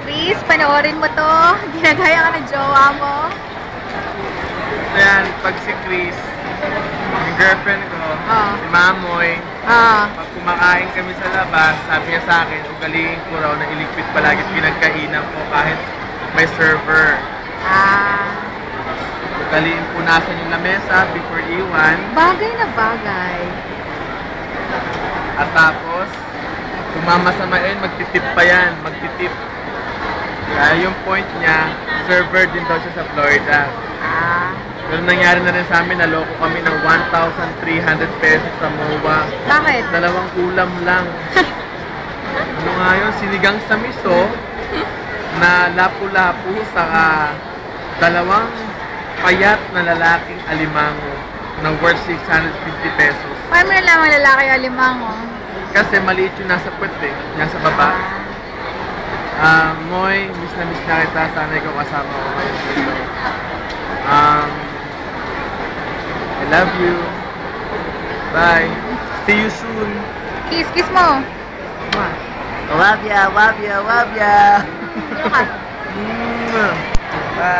Chris, panoorin mo to. Ginagaya ka ng jowa mo. Ayan, pag si Chris, yung girlfriend ko, si Mamoy, pag kumakain kami sa labas, sabi niya sa akin, ugaliin ko raw na iligpit palagi pinagkainan ko kahit may server. Ugaliin punasan yung lamesa before iwan. Bagay na bagay. At tapos, kung mamasamain, magtitip pa yan, magtitip. Kaya yung point niya, server din daw siya sa Florida. Pero nangyari na rin sa amin, naloko kami ng 1,300 pesos sa MOA. Bakit? 2 ulam lang. Ano nga yun? Sinigang sa miso na lapu-lapu sa 2 payat na lalaking alimango na worth 650 pesos. Paano mo nalaman lalaki o alimango? Kasi maliit yung nasa puwet eh, nasa baba. Moy, miss na kita. Sana ikaw kasama ko ngayon dito. I love you. Bye. See you soon. Kiss mo. Love ya, love ya, love ya. Sino ka? Bye.